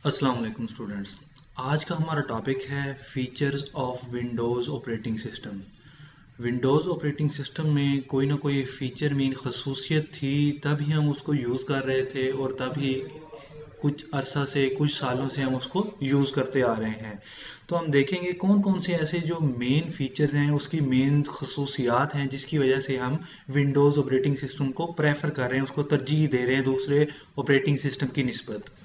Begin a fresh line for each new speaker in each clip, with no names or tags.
अस्सलाम वालेकुम स्टूडेंट्स। आज का हमारा टॉपिक है features of Windows operating system. Windows operating system में कोई ना कोई फ़ीचर मीन खसूसियत थी, तभी हम उसको यूज़ कर रहे थे और तभी कुछ अरसा से कुछ सालों से हम उसको यूज़ करते आ रहे हैं। तो हम देखेंगे कौन कौन से ऐसे जो मेन फीचर्स हैं, उसकी मेन खसूसियात हैं, जिसकी वजह से हम विंडोज़ ऑपरेटिंग सिस्टम को प्रेफर कर रहे हैं, उसको तरजीह दे रहे हैं दूसरे ऑपरेटिंग सिस्टम की निस्बत।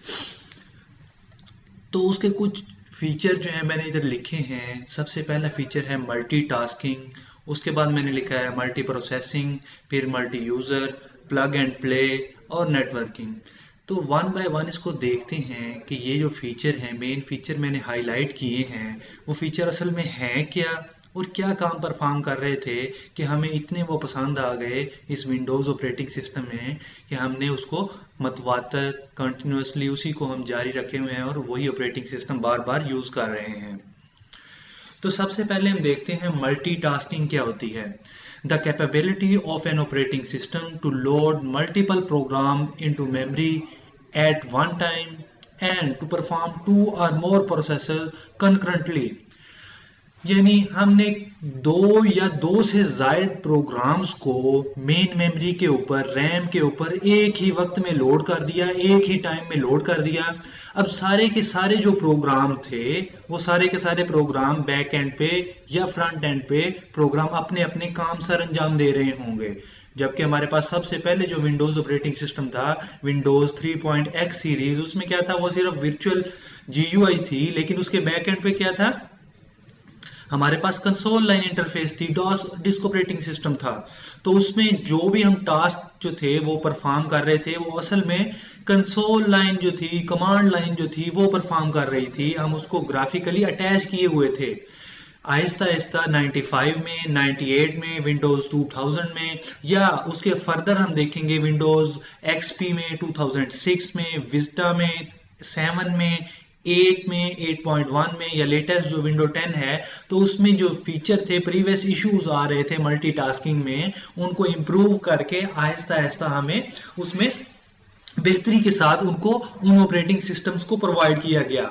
तो उसके कुछ फीचर जो है मैंने इधर लिखे हैं। सबसे पहला फीचर है मल्टीटास्किंग, उसके बाद मैंने लिखा है मल्टी प्रोसेसिंग, फिर multi user, plug and play और नेटवर्किंग। तो वन बाय वन इसको देखते हैं कि ये जो फीचर हैं, मेन फीचर मैंने हाईलाइट किए हैं, वो फीचर असल में हैं क्या और क्या काम परफॉर्म कर रहे थे कि हमें इतने वो पसंद आ गए इस विंडोज़ ऑपरेटिंग सिस्टम में कि हमने उसको मतवातर कंटिन्यूसली उसी को हम जारी रखे हुए हैं और वही ऑपरेटिंग सिस्टम बार बार यूज़ कर रहे हैं। तो सबसे पहले हम देखते हैं मल्टीटास्किंग क्या होती है। The capability of an operating system to load multiple program into memory at one time and to perform two और मोर प्रोसेसर कंकरेंटली। यानी हमने दो या दो से जायद प्रोग्राम्स को मेन मेमोरी के ऊपर, रैम के ऊपर एक ही वक्त में लोड कर दिया, एक ही टाइम में लोड कर दिया। अब सारे के सारे जो प्रोग्राम थे, वो सारे के सारे प्रोग्राम बैक एंड पे या फ्रंट एंड पे प्रोग्राम अपने अपने काम सर अंजाम दे रहे होंगे। जबकि हमारे पास सबसे पहले जो विंडोज ऑपरेटिंग सिस्टम था, विंडोज 3.x सीरीज, उसमें क्या था, वो सिर्फ वर्चुअल जीयूआई थी, लेकिन उसके बैक एंड पे क्या था, हमारे पास कंसोल लाइन इंटरफेस थी, डॉस डिस्क ऑपरेटिंग सिस्टम था। तो उसमें जो भी हम टास्क जो थे वो परफॉर्म कर रहे थे, वो असल में कंसोल लाइन जो थी, कमांड लाइन जो थी, वो परफॉर्म कर रही थी। हम उसको ग्राफिकली अटैच किए हुए थे। आहिस्ता आहिस्ता 95 में, 98 में, विंडोज 2000 में, या उसके फर्दर हम देखेंगे विंडोज एक्सपी में, 2006 में, विस्टा में, 7 में, 8 में, 8.1 में, या लेटेस्ट जो विंडो 10 है, तो उसमें जो फीचर थे, प्रीवियस इश्यूज आ रहे थे मल्टीटास्किंग में, उनको इम्प्रूव करके आहिस्ता आहिस्ता हमें उसमें बेहतरी के साथ उनको उन ऑपरेटिंग सिस्टम्स को प्रोवाइड किया गया।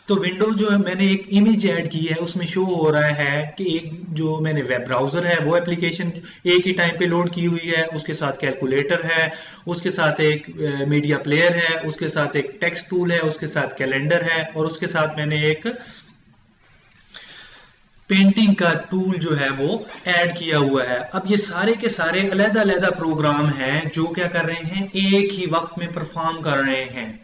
तो विंडोज जो है, मैंने एक इमेज ऐड की है, उसमें शो हो रहा है कि एक जो मैंने वेब ब्राउजर है वो एप्लीकेशन एक ही टाइम पे लोड की हुई है, उसके साथ कैलकुलेटर है, उसके साथ एक मीडिया प्लेयर है, उसके साथ एक टेक्स्ट टूल है, उसके साथ कैलेंडर है, और उसके साथ मैंने एक पेंटिंग का टूल जो है वो ऐड किया हुआ है। अब ये सारे के सारे अलग अलग प्रोग्राम हैं जो क्या कर रहे हैं, एक ही वक्त में परफॉर्म कर रहे हैं।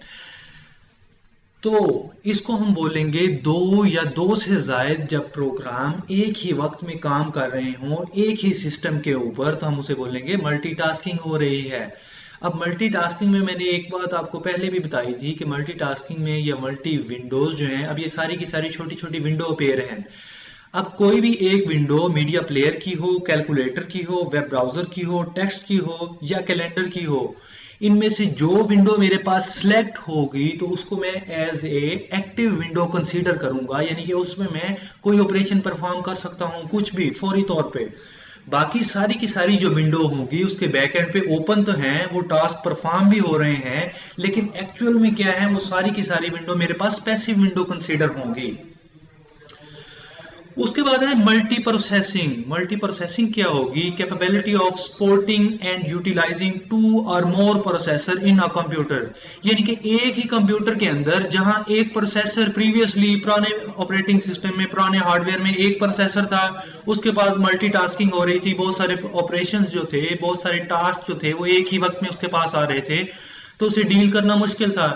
तो इसको हम बोलेंगे दो या दो से जायद जब प्रोग्राम एक ही वक्त में काम कर रहे हों एक ही सिस्टम के ऊपर, तो हम उसे बोलेंगे मल्टीटास्किंग हो रही है। अब मल्टीटास्किंग में मैंने एक बात आपको पहले भी बताई थी कि मल्टीटास्किंग में या मल्टी विंडोज जो हैं, अब ये सारी की सारी छोटी छोटी विंडो अपेयर हैं। अब कोई भी एक विंडो मीडिया प्लेयर की हो, कैलकुलेटर की हो, वेब ब्राउजर की हो, टेक्स्ट की हो या कैलेंडर की हो, इनमें से जो विंडो मेरे पास सिलेक्ट होगी तो उसको मैं as a active window consider करूंगा, यानी कि उसमें मैं कोई ऑपरेशन परफॉर्म कर सकता हूं, कुछ भी फौरी तौर पे। बाकी सारी की सारी जो विंडो होगी उसके बैक एंड पे ओपन तो हैं, वो टास्क परफॉर्म भी हो रहे हैं, लेकिन एक्चुअल में क्या है, वो सारी की सारी विंडो मेरे पास पैसिव विंडो कंसीडर होंगी। उसके बाद है मल्टी प्रोसेसिंग। मल्टी प्रोसेसिंग क्या होगी, capability of supporting and utilizing two और more processor in a computer. यानी कि एक ही कंप्यूटर के अंदर जहां एक प्रोसेसर प्रीवियसली पुराने ऑपरेटिंग सिस्टम में, पुराने हार्डवेयर में एक प्रोसेसर था, उसके पास मल्टीटास्किंग हो रही थी, बहुत सारे ऑपरेशंस जो थे, बहुत सारे टास्क जो थे वो एक ही वक्त में उसके पास आ रहे थे, तो उसे डील करना मुश्किल था।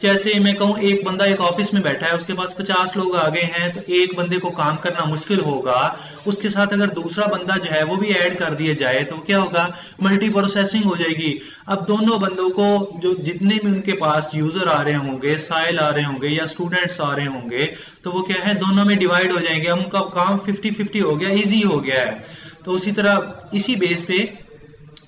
जैसे मैं कहूँ, एक बंदा एक ऑफिस में बैठा है, उसके पास 50 लोग आ गए हैं, तो एक बंदे को काम करना मुश्किल होगा। उसके साथ अगर दूसरा बंदा जो है वो भी ऐड कर दिया जाए तो क्या होगा, मल्टी प्रोसेसिंग हो जाएगी। अब दोनों बंदों को, जो जितने भी उनके पास यूजर आ रहे होंगे, साइल आ रहे होंगे या स्टूडेंट्स आ रहे होंगे, तो वो क्या है, दोनों में डिवाइड हो जाएंगे, उनका काम 50-50 हो गया, ईजी हो गया है। तो उसी तरह इसी बेस पे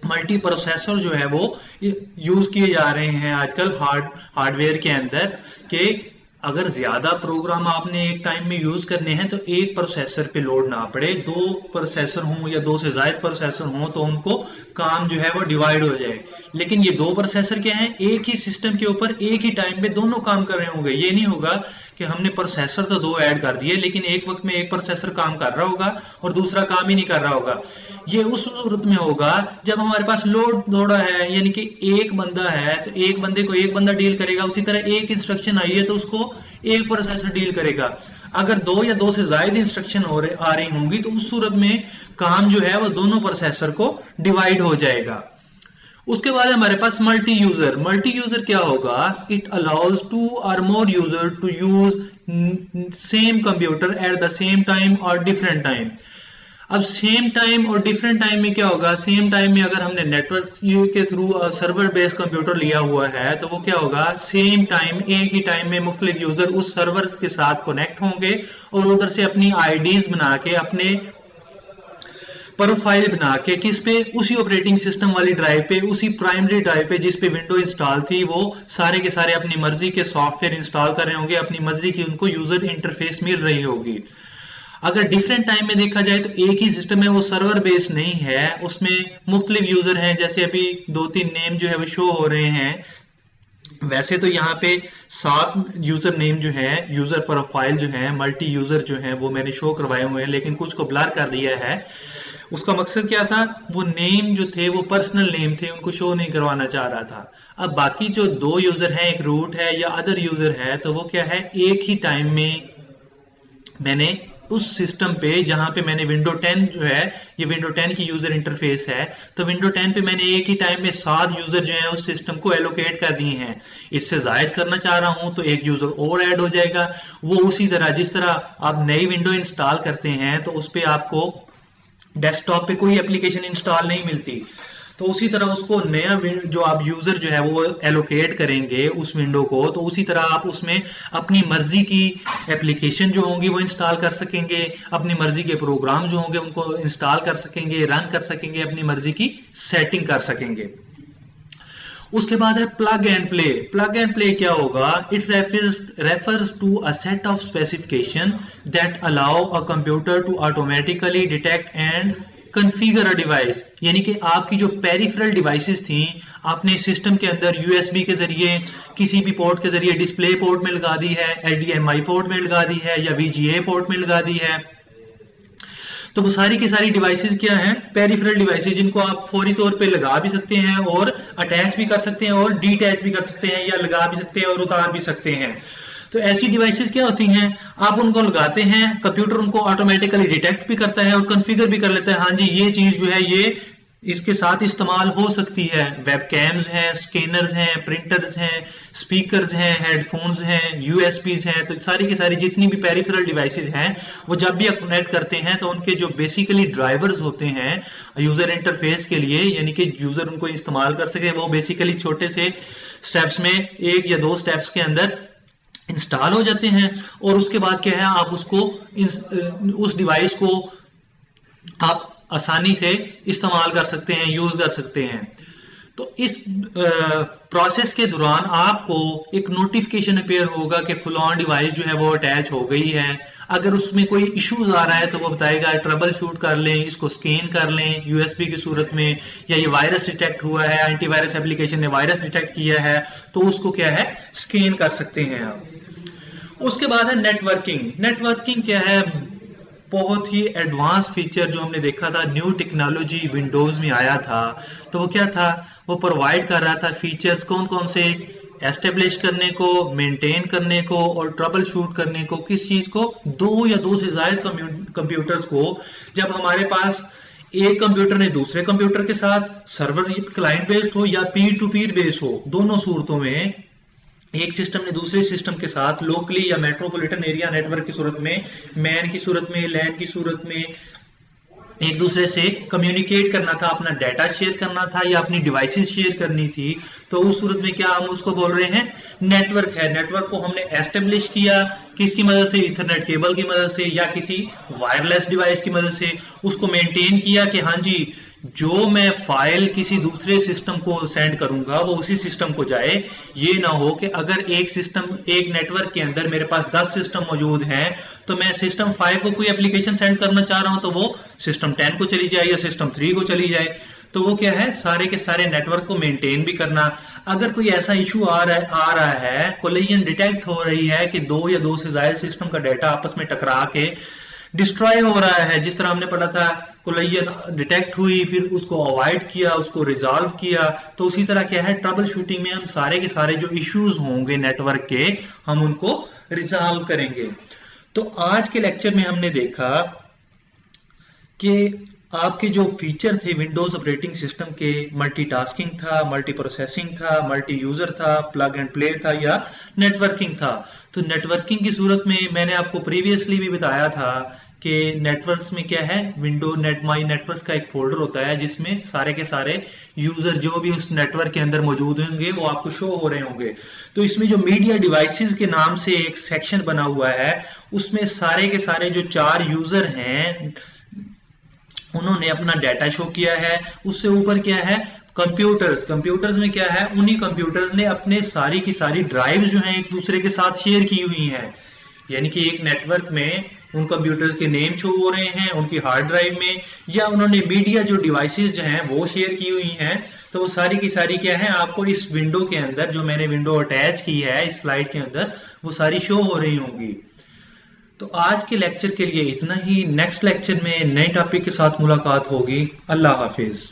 मल्टी प्रोसेसर जो है वो यूज किए जा रहे हैं आजकल हार्डवेयर के अंदर, कि अगर ज्यादा प्रोग्राम आपने एक टाइम में यूज करने हैं तो एक प्रोसेसर पे लोड ना पड़े, दो प्रोसेसर हों या दो से ज्यादा प्रोसेसर हों तो उनको काम जो है वो डिवाइड हो जाए। लेकिन ये दो प्रोसेसर क्या है, एक ही सिस्टम के ऊपर एक ही टाइम पे दोनों काम कर रहे होंगे। ये नहीं होगा कि हमने प्रोसेसर तो दो ऐड कर दिए लेकिन एक वक्त में एक प्रोसेसर काम कर रहा होगा और दूसरा काम ही नहीं कर रहा होगा। ये उस सूरत में होगा जब हमारे पास लोड थोड़ा है, यानी कि एक बंदा है तो एक बंदे को एक बंदा डील करेगा, उसी तरह एक इंस्ट्रक्शन आई है तो उसको एक प्रोसेसर डील करेगा। अगर दो या दो से ज्यादा इंस्ट्रक्शन आ रही होंगी तो उस सूरत में काम जो है वो दोनों प्रोसेसर को डिवाइड हो जाएगा। उसके बाद हमारे पास मल्टी यूजर। मल्टी यूजर क्या होगा, इट अलाउज टू और more user to use same computer at the same time और डिफरेंट टाइम। अब सेम टाइम और डिफरेंट टाइम में क्या होगा, सेम टाइम में अगर हमने नेटवर्क के थ्रू सर्वर बेस्ड कंप्यूटर लिया हुआ है तो वो क्या होगा, सेम टाइम एक ही टाइम में मुख्तलिफ यूजर उस सर्वर के साथ कनेक्ट होंगे और उधर से अपनी आईडीज बना के, अपने प्रोफाइल बना के, किस पे, उसी ऑपरेटिंग सिस्टम वाली ड्राइव पे, उसी प्राइमरी ड्राइव पे जिस पे विंडो इंस्टॉल थी, वो सारे के सारे अपनी मर्जी के सॉफ्टवेयर इंस्टॉल कर रहे होंगे, अपनी मर्जी की उनको यूजर इंटरफेस मिल रही होगी। अगर डिफरेंट टाइम में देखा जाए तो एक ही सिस्टम है, वो सर्वर बेस्ड नहीं है, उसमें मुख्तलिफ यूजर हैं, जैसे अभी दो तीन नेम जो है वो शो हो रहे हैं। वैसे तो यहाँ पे 7 यूजर नेम जो है, यूजर प्रोफाइल जो है, मल्टी यूजर जो है वो मैंने शो करवाए हुए हैं, लेकिन कुछ को ब्लर कर दिया है। उसका मकसद क्या था, वो नेम जो थे वो पर्सनल नेम थे, उनको शो नहीं करवाना चाह रहा था। अब बाकी जो दो यूजर हैं, एक रूट है या अदर यूजर है, तो वो क्या है, एक ही टाइम में मैंने उस सिस्टम पे, जहां पे मैंने विंडो 10 जो है, ये विंडो 10 की यूजर इंटरफेस है, तो विंडो 10 पे मैंने एक ही टाइम में 7 यूजर जो है उस सिस्टम को एलोकेट कर दिए हैं। इससे जायद करना चाह रहा हूं तो एक यूजर और ऐड हो जाएगा। वो उसी तरह, जिस तरह आप नई विंडो इंस्टॉल करते हैं तो उस पर आपको डेस्कटॉप पे कोई एप्लीकेशन इंस्टॉल नहीं मिलती, तो उसी तरह उसको नया जो आप यूजर जो है वो एलोकेट करेंगे उस विंडो को, तो उसी तरह आप उसमें अपनी मर्जी की एप्लीकेशन जो होंगी वो इंस्टॉल कर सकेंगे, अपनी मर्जी के प्रोग्राम जो होंगे उनको इंस्टॉल कर सकेंगे, रन कर सकेंगे, अपनी मर्जी की सेटिंग कर सकेंगे। उसके बाद है plug and play. Plug and play क्या होगा, it refers to a set of specification that allow a computer to automatically detect and configure a device. यानी कि आपकी जो पेरिफेरल डिवाइसेस थी, आपने सिस्टम के अंदर यूएसबी के जरिए, किसी भी पोर्ट के जरिए डिस्प्ले पोर्ट में लगा दी है, एचडीएमआई पोर्ट में लगा दी है या वीजीए पोर्ट में लगा दी है, तो वो सारी की सारी डिवाइसेस क्या हैं, पेरिफेरल डिवाइसेस, जिनको आप फौरी तौर पे लगा भी सकते हैं और अटैच भी कर सकते हैं और डीटैच भी कर सकते हैं, या लगा भी सकते हैं और उतार भी सकते हैं। तो ऐसी डिवाइसेस क्या होती हैं, आप उनको लगाते हैं, कंप्यूटर उनको ऑटोमेटिकली डिटेक्ट भी करता है और कॉन्फ़िगर भी कर लेता है, हाँ जी ये चीज जो है ये इसके साथ इस्तेमाल हो सकती है। वेबकैम्स हैं, स्कैनर्स हैं, प्रिंटर्स हैं, स्पीकर्स हैं, हेडफोन्स हैं, यूएसबीज हैं, तो सारी की सारी जितनी भी पेरिफेरल डिवाइसेस हैं वो जब भी आप कनेक्ट करते हैं तो उनके जो बेसिकली ड्राइवर्स होते हैं यूजर इंटरफेस के लिए, यानी कि यूजर उनको इस्तेमाल कर सके, वो बेसिकली छोटे से स्टेप्स में, एक या दो स्टेप्स के अंदर इंस्टॉल हो जाते हैं। और उसके बाद क्या है, आप उसको उस डिवाइस को आप आसानी से इस्तेमाल कर सकते हैं, यूज कर सकते हैं। तो इस प्रोसेस के दौरान आपको एक नोटिफिकेशन अपीयर होगा कि फलान डिवाइस जो है वो अटैच हो गई है। अगर उसमें कोई इश्यूज आ रहा है तो वो बताएगा ट्रबल शूट कर लें, इसको स्कैन कर लें यूएसबी की सूरत में, या ये वायरस डिटेक्ट हुआ है, एंटीवायरस एप्लीकेशन ने वायरस डिटेक्ट किया है, तो उसको क्या है, स्कैन कर सकते हैं आप। उसके बाद है नेटवर्किंग। नेटवर्किंग क्या है, बहुत ही एडवांस फीचर जो हमने देखा था, न्यू टेक्नोलॉजी विंडोज में आया था, तो वो क्या था, वो प्रोवाइड कर रहा था फीचर्स कौन कौन से, एस्टेब्लिश करने को, मेंटेन करने को और ट्रबल शूट करने को। किस चीज को, दो या दो से ज्यादा कंप्यूटर्स को, जब हमारे पास एक कंप्यूटर ने दूसरे कंप्यूटर के साथ सर्वर क्लाइंट बेस्ड हो या पीर टू पीर बेस्ड हो, दोनों सूरतों में एक सिस्टम ने दूसरे सिस्टम के साथ लोकली या मेट्रोपॉलिटन एरिया नेटवर्क की सूरत में, मैन की सूरत में, लैन की सूरत में एक दूसरे से कम्युनिकेट करना था, अपना डाटा शेयर करना था या अपनी डिवाइसेस शेयर करनी थी, तो उस सूरत में क्या हम उसको बोल रहे हैं, नेटवर्क है। नेटवर्क को हमने एस्टेब्लिश किया किसकी मदद से, इथरनेट केबल की मदद से या किसी वायरलेस डिवाइस की मदद से, उसको मेंटेन किया कि हाँ जी जो मैं फाइल किसी दूसरे सिस्टम को सेंड करूंगा वो उसी सिस्टम को जाए। ये ना हो कि अगर एक नेटवर्क के अंदर मेरे पास 10 सिस्टम मौजूद हैं, तो मैं सिस्टम 5 को कोई एप्लीकेशन सेंड करना चाह रहा हूं तो वो सिस्टम 10 को चली जाए या सिस्टम 3 को चली जाए। तो वो क्या है, सारे के सारे नेटवर्क को मेंटेन भी करना। अगर कोई ऐसा इशू आ रहा है, कोलिजन डिटेक्ट हो रही है कि दो या दो से ज्यादा सिस्टम का डाटा आपस में टकरा के डिस्ट्रॉय हो रहा है, जिस तरह हमने पढ़ा था, कोलिजन डिटेक्ट हुई, फिर उसको अवॉइड किया, उसको रिजॉल्व किया। तो उसी तरह क्या है, ट्रबल शूटिंग में हम सारे के सारे जो इश्यूज होंगे नेटवर्क के, हम उनको रिजॉल्व करेंगे। तो आज के लेक्चर में हमने देखा कि आपके जो फीचर थे विंडोज ऑपरेटिंग सिस्टम के, मल्टीटास्किंग था, मल्टी प्रोसेसिंग था, मल्टी यूजर था, प्लग एंड प्ले था या नेटवर्किंग था। तो नेटवर्किंग की सूरत में मैंने आपको प्रीवियसली भी बताया था कि नेटवर्क्स में क्या है, विंडो नेट माई नेटवर्क्स का एक फोल्डर होता है जिसमें सारे के सारे यूजर जो भी उस नेटवर्क के अंदर मौजूद होंगे वो आपको शो हो रहे होंगे। तो इसमें जो मीडिया डिवाइसेस के नाम से एक सेक्शन बना हुआ है, उसमें सारे के सारे जो 4 यूजर हैं उन्होंने अपना डाटा शो किया है। उससे ऊपर क्या है, कंप्यूटर्स में क्या है, उन्हीं कंप्यूटर्स ने अपने सारी की सारी ड्राइव जो हैं एक दूसरे के साथ शेयर की हुई हैं। यानी कि एक नेटवर्क में उन कंप्यूटर्स के नेम शो हो रहे हैं उनकी हार्ड ड्राइव में, या उन्होंने मीडिया जो डिवाइसेस जो हैं वो शेयर की हुई हैं। तो वो सारी की सारी क्या है, आपको इस विंडो के अंदर, जो मैंने विंडो अटैच की है इस स्लाइड के अंदर, वो सारी शो हो रही होंगी। तो आज के लेक्चर के लिए इतना ही। नेक्स्ट लेक्चर में नए टॉपिक के साथ मुलाकात होगी। अल्लाह हाफिज।